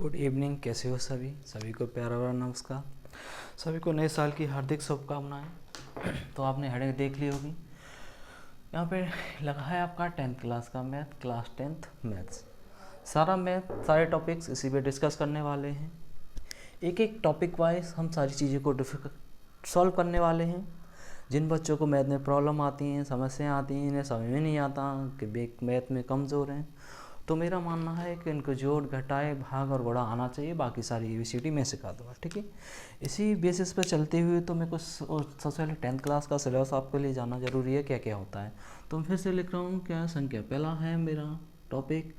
Good evening. कैसे हो सभी? सभी को प्यारा भरा नमस्कार। सभी को नए साल की हार्दिक शुभकामनाएं। तो आपने हेडिंग देख ली होगी। यहाँ पे लगा है आपका 10th क्लास का मैथ, क्लास 10th मैथ्स। सारा मैथ, सारे टॉपिक्स इसी पे डिस्कस करने वाले हैं। एक एक टॉपिक वाइज हम सारी चीज़ों को सॉल्व करने वाले हैं। जिन बच्चों को मैथ में प्रॉब्लम आती हैं, समस्याएं आती हैं, इन्हें समझ में नहीं आता कि मैथ में कमज़ोर हैं, तो मेरा मानना है कि इनको जोड़, घटाए, भाग और गुणा आना चाहिए। बाकी सारी ABCD मैं सिखा दूँगा, ठीक है। इसी बेसिस पर चलते हुए तो मैं कुछ सबसे पहले 10th क्लास का सिलेबस आपके लिए जानना ज़रूरी है, क्या क्या होता है। तो मैं फिर से लिख रहा हूँ क्या संख्या। पहला है मेरा टॉपिक,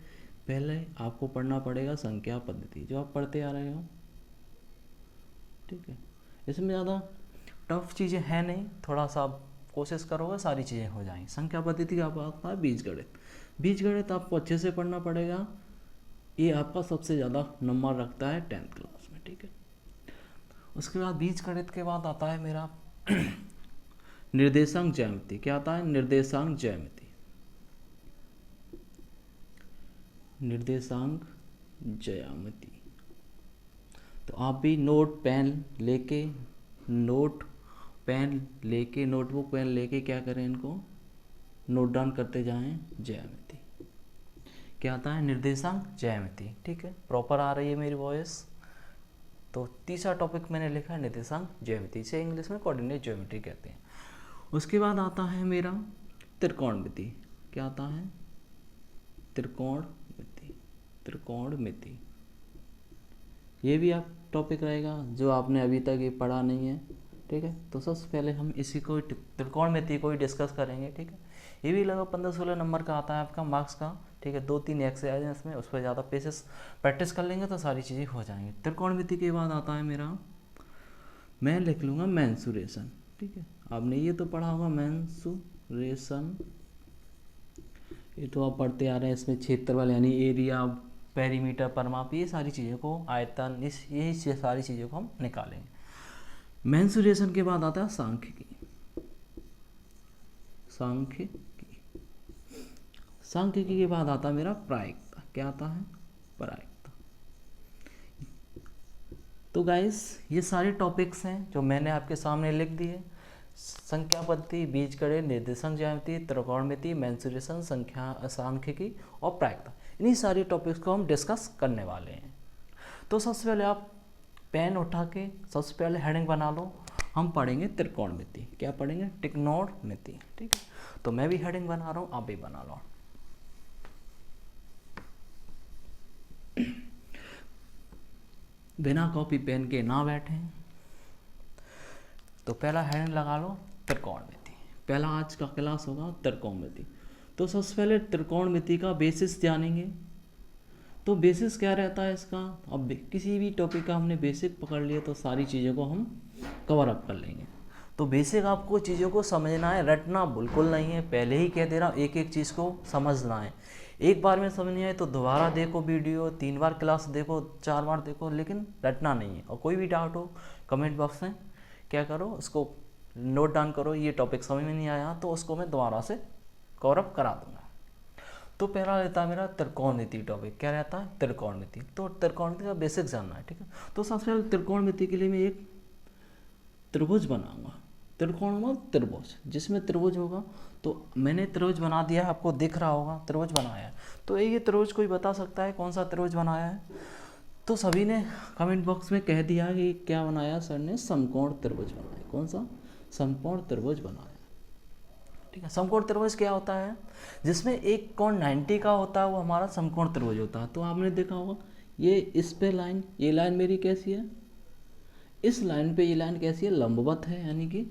पहले आपको पढ़ना पड़ेगा संख्या पद्धति, जो आप पढ़ते आ रहे हो, ठीक है। इसमें ज़्यादा टफ चीज़ें हैं नहीं, थोड़ा सा आप कोशिश करोगे सारी चीज़ें हो जाएंगी। संख्या पद्धति का आता है बीजगणित। बीजगणित आपको अच्छे से पढ़ना पड़ेगा, ये आपका सबसे ज़्यादा नंबर रखता है 10th क्लास में, ठीक है। उसके बाद बीजगणित के बाद आता है मेरा निर्देशांक ज्यामिति। क्या आता है? निर्देशांक ज्यामिति। निर्देशांक ज्यामिति। तो आप भी नोटबुक पेन लेके क्या करें, इनको नोट डाउन करते जाएं। ज्यामिति क्या आता है? निर्देशांक ज्यामिति, ठीक है। प्रॉपर आ रही है मेरी वॉइस? तो तीसरा टॉपिक मैंने लिखा है निर्देशांक ज्यामिति, से इंग्लिश में कोऑर्डिनेट ज्योमेट्री कहते हैं। उसके बाद आता है मेरा त्रिकोणमिति। क्या आता है? त्रिकोणमिति। त्रिकोणमिति ये भी आप टॉपिक रहेगा जो आपने अभी तक ये पढ़ा नहीं है, ठीक है। तो सबसे पहले हम इसी को, त्रिकोणमिति को ही डिस्कस करेंगे, ठीक है। ये भी लगभग 15-16 नंबर का आता है आपका मार्क्स का, ठीक है। 2-3 एक्सरसाइज हैं इसमें, उस पर ज़्यादा पेसेस प्रैक्टिस कर लेंगे तो सारी चीज़ें हो जाएंगी। त्रिकोणमिति के बाद आता है मेरा, मैं लिख लूँगा मेंसुरेशन, ठीक है। आपने ये तो पढ़ा होगा मेंसुरेशन, ये तो आप पढ़ते आ रहे हैं। इसमें क्षेत्रफल यानी एरिया, पेरीमीटर, परिमाप, ये सारी चीज़ों को, आयतन, यही सारी चीज़ों को हम निकालेंगे। मेंसुरेशन के बाद आता है सांख्यिकी। सांख्यिकी के बाद आता है मेरा प्रायिकता। क्या आता है? प्रायिकता। तो गाइस ये सारे टॉपिक्स हैं जो मैंने आपके सामने लिख दिए। संख्या पद्धति, बीजगणित, निर्देशांक ज्यामिति, त्रिकोणमिति, मेंसुरेशन, सांख्यिकी और प्रायिकता, इन्हीं सारे टॉपिक्स को हम डिस्कस करने वाले हैं। तो सबसे पहले आप पेन उठा के सबसे पहले हेडिंग बना लो। हम पढ़ेंगे त्रिकोणमिति। क्या पढ़ेंगे? त्रिकोणमिति, ठीक है। तो मैं भी हेडिंग बना रहा हूँ, आप भी बना लो। बिना कॉपी पेन के ना बैठें। तो पहला हेडिंग लगा लो त्रिकोणमिति। पहला आज का क्लास होगा त्रिकोणमिति। तो सबसे पहले त्रिकोणमिति का बेसिस जानेंगे। तो बेसिस क्या रहता है इसका? अब किसी भी टॉपिक का हमने बेसिक पकड़ लिया तो सारी चीज़ों को हम कवर अप कर लेंगे। तो बेसिक आपको चीज़ों को समझना है, रटना बिल्कुल नहीं है। पहले ही कह दे रहा हूँ, एक एक चीज़ को समझना है। एक बार में समझ नहीं आए तो दोबारा देखो वीडियो, 3 बार क्लास देखो, 4 बार देखो, लेकिन रटना नहीं है। और कोई भी डाउट हो कमेंट बॉक्स में क्या करो, उसको नोट डाउन करो। ये टॉपिक समझ में नहीं आया तो उसको मैं दोबारा से कवर अप करा दूँगा। तो पहला रहता है मेरा त्रिकोणमिति टॉपिक। क्या रहता है? त्रिकोणमिति। तो त्रिकोणमिति का बेसिक जानना है, ठीक है। तो सबसे पहले त्रिकोणमिति के लिए मैं एक त्रिभुज बनाऊंगा। त्रिकोण मतलब त्रिभुज, जिसमें त्रिभुज होगा। तो मैंने त्रिभुज बना दिया है, आपको दिख रहा होगा त्रिभुज बनाया है। तो ये त्रिभुज कोई बता सकता है कौन सा त्रिभुज बनाया है? तो सभी ने कमेंट बॉक्स में कह दिया कि क्या बनाया सर ने? समकोण त्रिभुज बनाया। कौन सा? समकोण त्रिभुज बनाया, ठीक है। समकोण त्रिभुज क्या होता है? जिसमें एक कोण 90 का होता है, वो हमारा समकोण त्रिभुज होता है। तो आपने देखा होगा ये इस पे लाइन, ये लाइन मेरी कैसी है? इस लाइन पे ये लाइन कैसी है? लंबवत है, यानी कि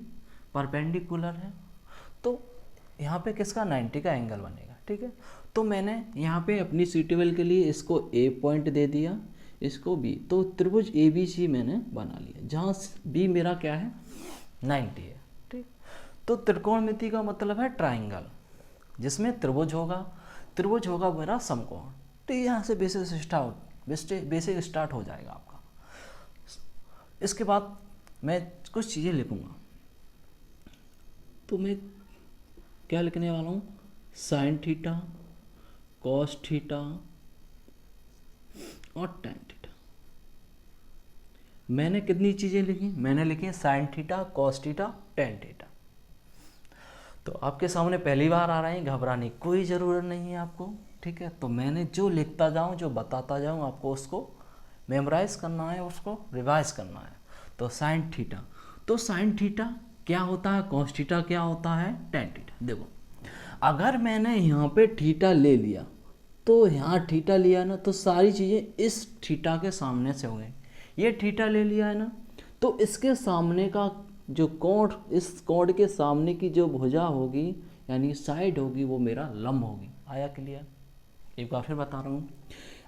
परपेंडिकुलर है। तो यहाँ पे किसका? 90 का एंगल बनेगा, ठीक है। तो मैंने यहाँ पे अपनी सूटेबल के लिए इसको A पॉइंट दे दिया, इसको B। तो त्रिभुज ABC मैंने बना लिया, जहाँ B मेरा क्या है? 90 है, ठीक। तो त्रिकोणमिति का मतलब है ट्राइंगल, जिसमें त्रिभुज होगा मेरा समकोण। तो यहाँ से बेसिक स्टार्ट हो जाएगा आपका। इसके बाद मैं कुछ चीज़ें लिखूँगा। तो मैं क्या लिखने वाला हूँ? साइन थीटा, कॉस थीटा और टैन थीटा। मैंने कितनी चीज़ें लिखी, मैंने लिखी sine theta, cos theta, tan theta. तो आपके सामने पहली बार आ रहे हैं, घबराने की कोई ज़रूरत नहीं है आपको, ठीक है। तो मैंने जो लिखता जाऊँ, जो बताता जाऊँ, आपको उसको मेमोराइज करना है, उसको रिवाइज करना है। तो साइन थीटा, तो साइन थीटा क्या होता है, कॉस थीटा क्या होता है, टेन थीटा। देखो अगर मैंने यहाँ पे थीटा ले लिया, तो यहाँ थीटा लिया ना, तो सारी चीज़ें इस थीटा के सामने से हो गई। ये थीटा ले लिया है ना, तो इसके सामने का जो कोण, इस कोण के सामने की जो भुजा होगी यानी साइड होगी, वो मेरा लंब होगी। आया क्लियर? एक बार फिर बता रहा हूँ,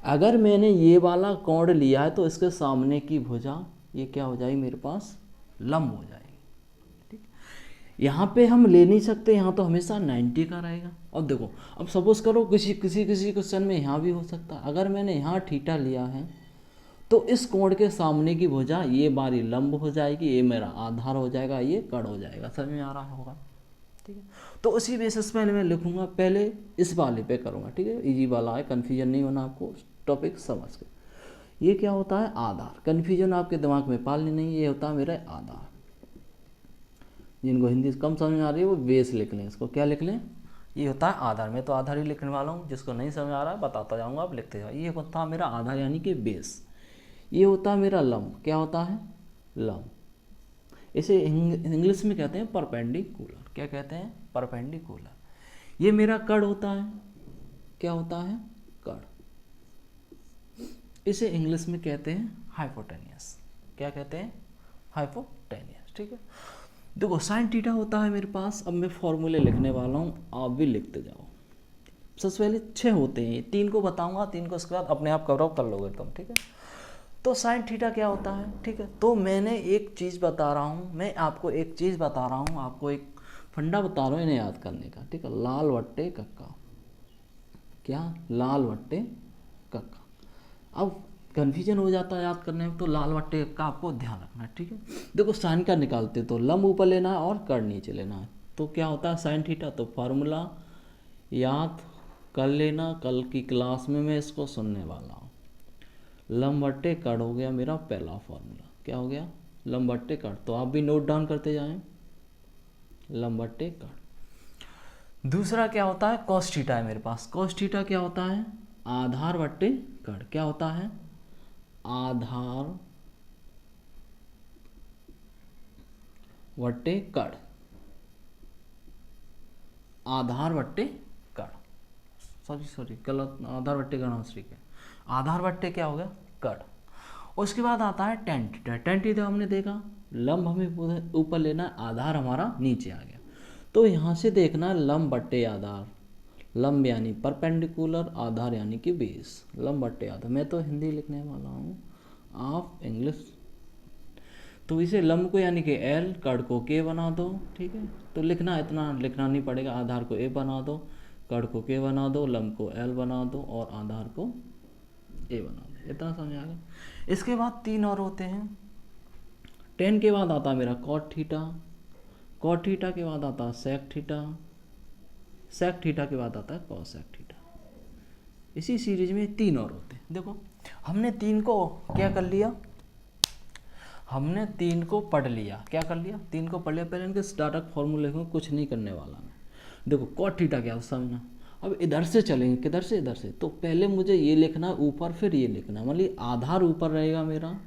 अगर मैंने ये वाला कोण लिया है तो इसके सामने की भुजा ये क्या हो जाएगी, मेरे पास लंब हो जाएगी। ठीक, यहाँ पे हम ले नहीं सकते, यहाँ तो हमेशा 90 का रहेगा। अब देखो, अब सपोज करो किसी क्वेश्चन में यहाँ भी हो सकता है। अगर मैंने यहाँ थीटा लिया है तो इस कोण के सामने की भुजा ये बारी लंब हो जाएगी, ये मेरा आधार हो जाएगा, ये कड़ हो जाएगा। समझ में आ रहा होगा? ठीक है, तो उसी बेसिस पे मैं लिखूंगा, पहले इस वाले पे करूँगा। ठीक है, इजी वाला है, कन्फ्यूजन नहीं होना आपको, टॉपिक समझ के। ये क्या होता है, आधार। कन्फ्यूजन आपके दिमाग में पालनी नहीं, ये होता है मेरा आधार। जिनको हिंदी कम समझ में आ रही है वो बेस लिख लें, इसको क्या लिख लें, ये होता है आधार। मैं तो आधार ही लिखने वाला हूँ, जिसको नहीं समझ आ रहा है बताता जाऊँगा, आप लिखते जाओ। ये होता है मेरा आधार यानी कि बेस। ये होता है मेरा लंब, क्या होता है, लंब। इसे इंग्लिश में कहते हैं परपेंडिकुलर। क्या कहते हैं, परपेंडिकुलर। ये मेरा कड़ होता है, क्या होता है, कड़। इसे इंग्लिश में कहते हैं हाइपोटेनियस। क्या कहते हैं, हाइपोटेनियस। ठीक है, देखो साइन थीटा होता है मेरे पास। अब मैं फॉर्मूले लिखने वाला हूँ, आप भी लिखते जाओ। सबसे पहले 6 होते हैं, 3 को बताऊंगा, 3 को उसके बाद अपने आप कवर अप कर लोगे तुम। ठीक है, तो साइन थीटा क्या होता है, ठीक है। तो मैंने एक चीज़ बता रहा हूँ, मैं आपको एक चीज़ बता रहा हूँ, आपको एक फंडा बता रहा हूँ इन्हें याद करने का। ठीक है, लाल वट्टे कक्का, क्या, लाल वट्टे कक्का। अब कन्फ्यूजन हो जाता है याद करने में, तो लाल वट्टे का आपको ध्यान रखना है। ठीक है, देखो साइन का निकालते तो लंब ऊपर लेना है और कड़ नीचे लेना है। तो क्या होता है साइन थीटा, तो फार्मूला याद कर लेना, कल की क्लास में मैं इसको सुनने वाला हूँ। लंब बट्टे कड़ हो गया मेरा पहला फार्मूला, क्या हो गया, लंब बट्टे कड़। तो आप भी नोट डाउन करते जाएं, लंब बट्टे कड़। दूसरा क्या होता है, कॉस थीटा है मेरे पास। कॉस थीटा क्या होता है, आधार बट्टे कड़। क्या होता है, आधार वट्टे कड़, आधार वट्टे कड़। सॉरी गलत, आधार वट्टे कड़ ठीक है, आधार वट्टे क्या हो गया, कड़। उसके बाद आता है टेन थीटा। टेन थीटा हमने देखा, लंब हमें ऊपर लेना है, आधार हमारा नीचे आ गया। तो यहाँ से देखना लंब बट्टे आधार, लंब यानी परपेंडिकुलर, आधार यानी कि बेस। लंब बट्टे आधार, मैं तो हिंदी लिखने वाला हूँ, आप इंग्लिश। तो इसे लंब को यानी कि एल, कड़ को के बना दो। ठीक है, तो लिखना इतना लिखना नहीं पड़ेगा, आधार को ए बना दो, कड़ को के बना दो, लंब को एल बना दो और आधार को ए बना दो। इतना समझ आ गया। इसके बाद 3 और होते हैं। टेन के बाद आता है मेरा कॉट थीटा, कॉट थीटा के बाद आता है सेक थीटा, सेक थीटा के बाद आता है कॉसेक थीटा। इसी सीरीज में 3 और होते हैं। देखो हमने 3 को क्या कर लिया, हमने 3 को पढ़ लिया। क्या कर लिया, 3 को पढ़ लिया। पहले इनके डायरेक्ट फॉर्मूले को कुछ नहीं करने वाला मैं। देखो कॉट थीटा क्या समझना। अब इधर से चलेंगे, किधर से, इधर से। तो पहले मुझे ये लिखना ऊपर, फिर ये लिखना, मतलब आधार ऊपर रहेगा मेरा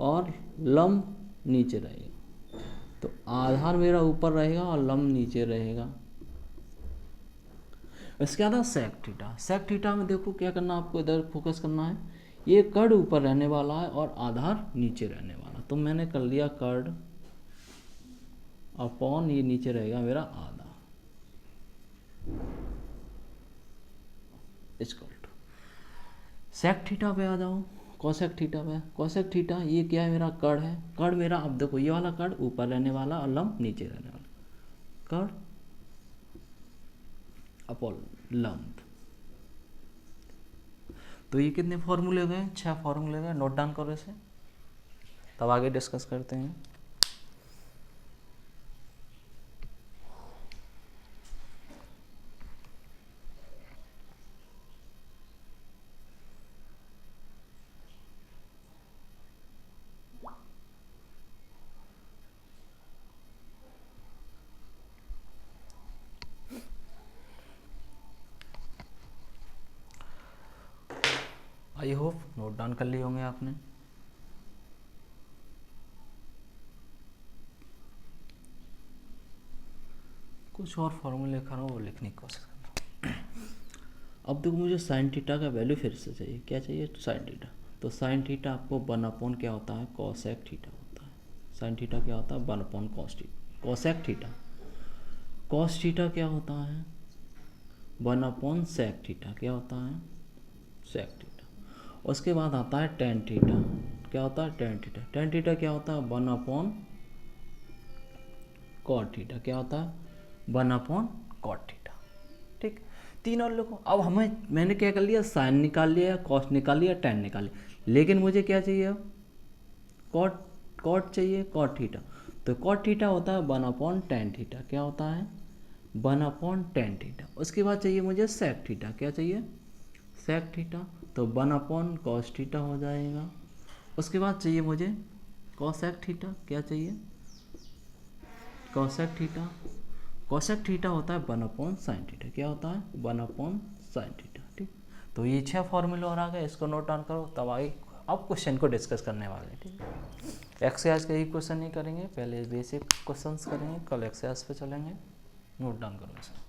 और लंब नीचे रहेगा। तो आधार मेरा ऊपर रहेगा और लंब नीचे रहेगा। इसके बाद सेक थीटा। सेक थीटा में देखो क्या करना, आपको इधर फोकस करना है। ये कड़ ऊपर रहने वाला है और आधार नीचे रहने वाला। तो मैंने कर लिया कड़ अपॉन, ये नीचे रहेगा मेरा आधार, इक्वल टू सेक थीटा पे आ जाओ, कोसेक थीटा पे। कोसेक थीटा ये क्या है, मेरा कड़ है। कड़ मेरा, अब देखो ये वाला कड़ ऊपर रहने वाला और लंब नीचे रहने वाला, कड़ अपॉन लंब। तो ये कितने फॉर्मूले गए, 6 फॉर्मूले गए। नोट डाउन करो इसे, तब आगे डिस्कस करते हैं। आई होप नोट डाउन कर लिए होंगे आपने। कुछ और फॉर्मूले लिखा रहा हूँ वो लिखने की कोशिश करना। अब देखो मुझे साइन थीटा का वैल्यू फिर से चाहिए, क्या चाहिए, साइन थीटा। तो साइन थीटा आपको 1 क्या होता है, कॉसेक थीटा होता है। साइन थीटा क्या होता है, 1 cos theta, cosec theta. Cos theta क्या होता है, 1 सेक थीटा, क्या होता है, सेक थीटा। उसके बाद आता है टेन थीटा, क्या होता है, टेन थीटा। टेन थीटा क्या होता है, 1/कॉट थीटा, क्या होता है, 1/कॉट थीटा। ठीक, तीन और लिखो। अब मैंने क्या कर लिया, साइन निकाल लिया, कॉस निकाल लिया, टेन निकाल लिया, लेकिन मुझे क्या चाहिए अब, कॉट कॉट चाहिए, कॉट थीटा। तो कॉट थीटा होता है 1/tan थीटा, क्या होता है, 1/tan थीटा। उसके बाद चाहिए मुझे सेक थीटा, क्या चाहिए, सेक थीटा। तो 1/cos थीटा हो जाएगा। उसके बाद चाहिए मुझे कॉसेक थीटा, क्या चाहिए, कॉसेक थीटा। कॉसेक थीटा होता है 1/sin थीटा, क्या होता है, 1/sin थीटा। ठीक, तो ये 6 फॉर्मूले और आ गए, इसको नोट डाउन करो, तब आगे अब क्वेश्चन को डिस्कस करने वाले हैं। ठीक है, एक्सरसाइज का ही क्वेश्चन नहीं करेंगे, पहले बेसिक क्वेश्चंस करेंगे, कल एक्सरसाइज पे चलेंगे। नोट डाउन करो इसे।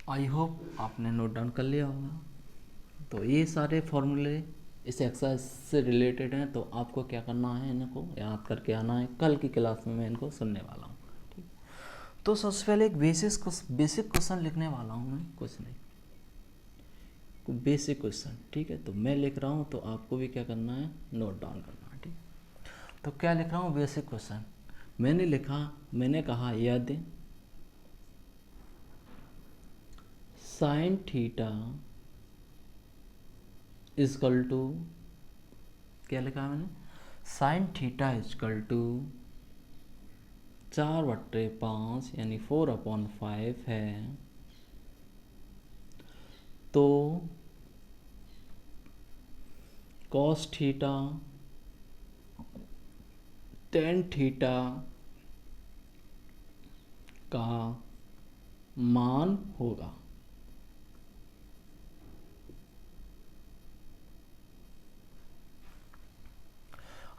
आई होप आपने नोट डाउन कर लिया होगा। तो ये सारे फॉर्मूले इस एक्सरसाइज से रिलेटेड हैं, तो आपको क्या करना है, इनको याद करके आना है। कल की क्लास में मैं इनको सुनने वाला हूँ। ठीक, तो सबसे पहले एक बेसिक क्वेश्चन लिखने वाला हूँ मैं, कुछ नहीं, बेसिक क्वेश्चन। ठीक है, तो मैं लिख रहा हूँ तो आपको भी क्या करना है, नोट डाउन करना है। ठीक, तो क्या लिख रहा हूँ, बेसिक क्वेश्चन। मैंने कहा यदि साइन थीटा इजकल टू, क्या लिखा है मैंने, साइन थीटा इजकल टू 4/5 यानी 4/5 है, तो कॉस थीटा टेन थीटा का मान होगा।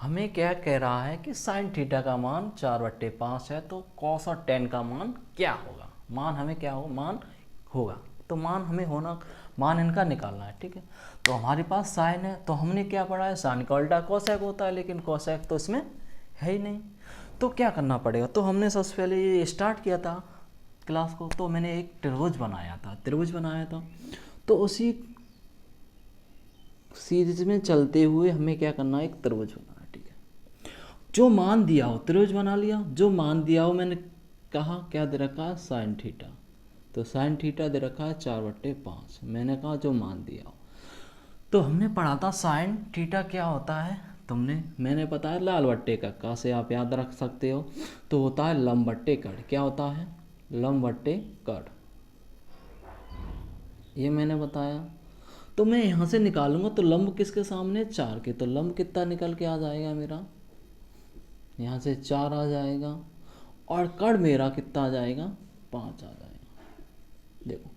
हमें क्या कह रहा है कि साइन थीटा का मान 4/5 है, तो कॉस और टेन का मान क्या होगा, मान हमें क्या होगा, मान होगा। तो मान हमें होना, मान इनका निकालना है। ठीक है, तो हमारे पास साइन है, तो हमने क्या पढ़ा है, साइन का उल्टा कोसेक होता है, लेकिन कोसेक तो इसमें है ही नहीं। तो क्या करना पड़ेगा, तो हमने सबसे पहले ये स्टार्ट किया था क्लास को, तो मैंने एक त्रिभुज बनाया था। तो उसी सीरीज में चलते हुए हमें क्या करना है, एक त्रिभुज बनाना है। ठीक है, जो मान दिया हो त्रिभुज बना लिया, जो मान दिया हो, मैंने कहा क्या दे रखा है, साइन थीटा। तो साइन थीटा दे रखा है 4/5, मैंने कहा जो मान दिया हो। तो हमने पढ़ा था साइन थीटा क्या होता है, मैंने बताया लाल बट्टे का से आप याद रख सकते हो। तो होता है लंब बट्टे कड़, क्या होता है, लंब बट्टे कड़, ये मैंने बताया। तो मैं यहाँ से निकालूंगा तो लंब किसके सामने, 4 के, तो लंब कितना निकल के आ जाएगा मेरा, यहाँ से 4 आ जाएगा, और कड़ मेरा कितना आ जाएगा, 5 आ जाएगा। देखो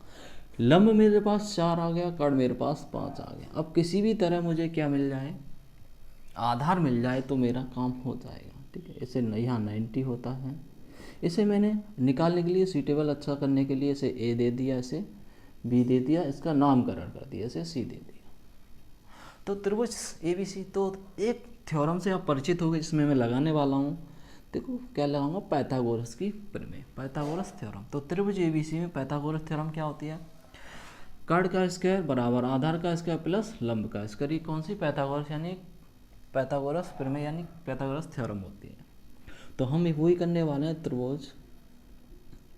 लंब मेरे पास 4 आ गया, कड़ मेरे पास 5 आ गया। अब किसी भी तरह मुझे क्या मिल जाए, आधार मिल जाए तो मेरा काम हो जाएगा। ठीक है, इसे यहाँ 90 होता है, इसे मैंने निकालने के लिए सीटेबल अच्छा करने के लिए इसे ए दे दिया, इसे बी दे दिया, इसका नामकरण कर दिया, इसे सी दे दिया। तो त्रिभुज ए बी सी, तो एक थ्योरम से आप परिचित हो गए जिसमें मैं लगाने वाला हूँ। देखो क्या लगाऊंगा, पाइथागोरस की प्रमेय, पाइथागोरस थ्योरम। तो त्रिभुज ए बी सी में पाइथागोरस थ्योरम क्या होती है, कर्ण का स्क्वायर बराबर आधार का स्क्वायर प्लस लंब का स्क्वायर। ये कौन सी, पाइथागोरस यानी पाइथागोरस प्रमेय यानी पाइथागोरस थ्योरम होती है। तो हम वही करने वाले हैं, त्रिभुज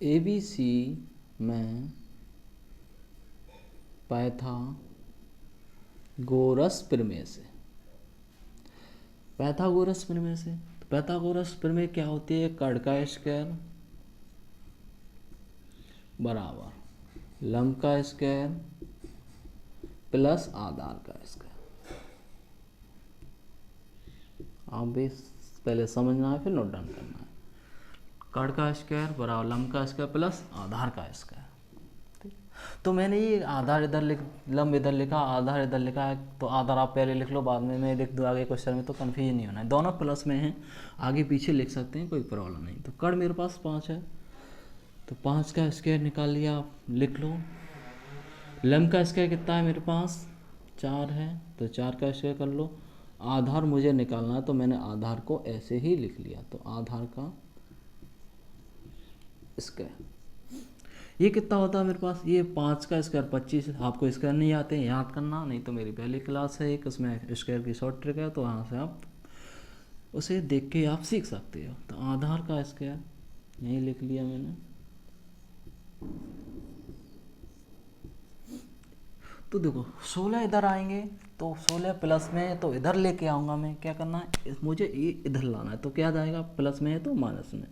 ए बी सी में पाइथागोरस प्रमेय से। पैथागोरस प्रमेय से। तो पैथागोरस प्रमेय क्या होती है, कर्ण का स्क्वायर बराबर लंब का स्क्वायर प्लस आधार का स्क्वायर। आप भी पहले समझना है फिर नोट डाउन करना है। कर्ण का स्क्वायर बराबर लंब का स्क्वायर प्लस आधार का स्क्वायर। तो मैंने ये आधार इधर लिख, लंब इधर लिखा, आधार इधर लिखा है, तो आधार आप पहले लिख लो, बाद में मैं लिख दूँ आगे क्वेश्चन में, तो कन्फ्यूजन नहीं होना है। दोनों प्लस में हैं, आगे पीछे लिख सकते हैं, कोई प्रॉब्लम नहीं। तो कर्ण मेरे पास 5 है, तो 5 का स्क्वायर निकाल लिया, आप लिख लो। लंब का स्क्वायर कितना है मेरे पास, 4 है, तो 4 का स्क्वायर कर लो। आधार मुझे निकालना है, तो मैंने आधार को ऐसे ही लिख लिया, तो आधार का स्क्वायर ये कितना होता है मेरे पास, ये 5 का स्क्वायर 25। आपको स्क्वायर नहीं आते हैं याद करना, नहीं तो मेरी पहली क्लास है एक, उसमें स्क्वायर की शॉर्ट ट्रिक है, तो वहाँ से आप उसे देख के आप सीख सकते हो। तो आधार का स्क्वायर यही लिख लिया मैंने। तो देखो 16 इधर आएंगे, तो 16 प्लस में है, तो इधर लेके आऊँगा मैं। क्या करना है, मुझे ये इधर लाना है, तो क्या जाएगा, प्लस में है तो माइनस में।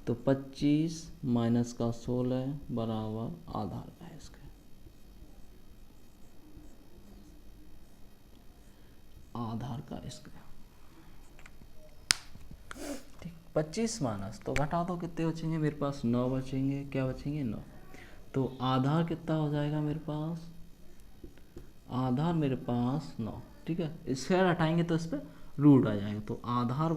तो 25 माइनस का 16 बराबर आधार का स्क्वायर। आधार का स्क्वायर ठीक। 25 माइनस तो घटा दो, कितने बचेंगे मेरे पास, 9 बचेंगे। क्या बचेंगे, 9। तो आधार कितना हो जाएगा मेरे पास, आधार मेरे पास 9। ठीक है, स्क्वायर हटाएंगे तो इस पर रूट आ जाएगा। तो आधार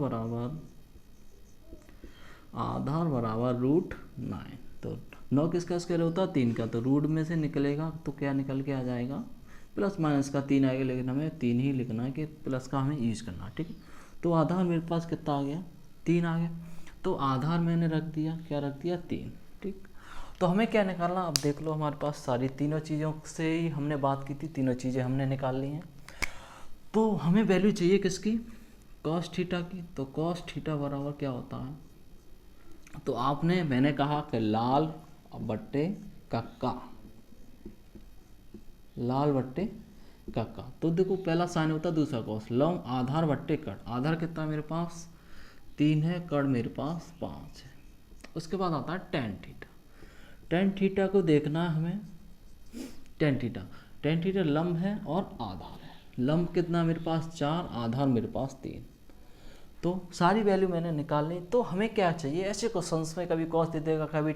बराबर रूट 9। तो 9 किसका स्क्वायर होता है, 3 का, तो रूट में से निकलेगा तो क्या निकल के आ जाएगा, प्लस माइनस का 3 आएगा, लेकिन हमें 3 ही लिखना है कि प्लस का हमें यूज करना है। ठीक है, तो आधार मेरे पास कितना आ गया, 3 आ गया। तो आधार मैंने रख दिया, क्या रख दिया, 3। ठीक, तो हमें क्या निकालना, अब देख लो हमारे पास सारी तीनों चीज़ों से ही हमने बात की थी, तीनों चीज़ें हमने निकाल ली हैं। तो हमें वैल्यू चाहिए किसकी, कॉस थीटा की। तो कॉस थीटा बराबर क्या होता है, तो आपने, मैंने कहा कि लाल बट्टे कक्का, लाल बट्टे कक्का। तो देखो पहला साइन होता है, दूसरा कॉस, लंब आधार बट्टे कर्ण। आधार कितना मेरे पास 3 है, कर्ण मेरे पास 5 है। उसके बाद आता है टेन थीटा। टेन थीटा को देखना है हमें, टेन थीटा लंब है और आधार है। लंब कितना मेरे पास 4, आधार मेरे पास 3। तो सारी वैल्यू मैंने निकाल ली। तो हमें क्या चाहिए, ऐसे क्वेश्चंस में कभी कॉस दे देगा, कभी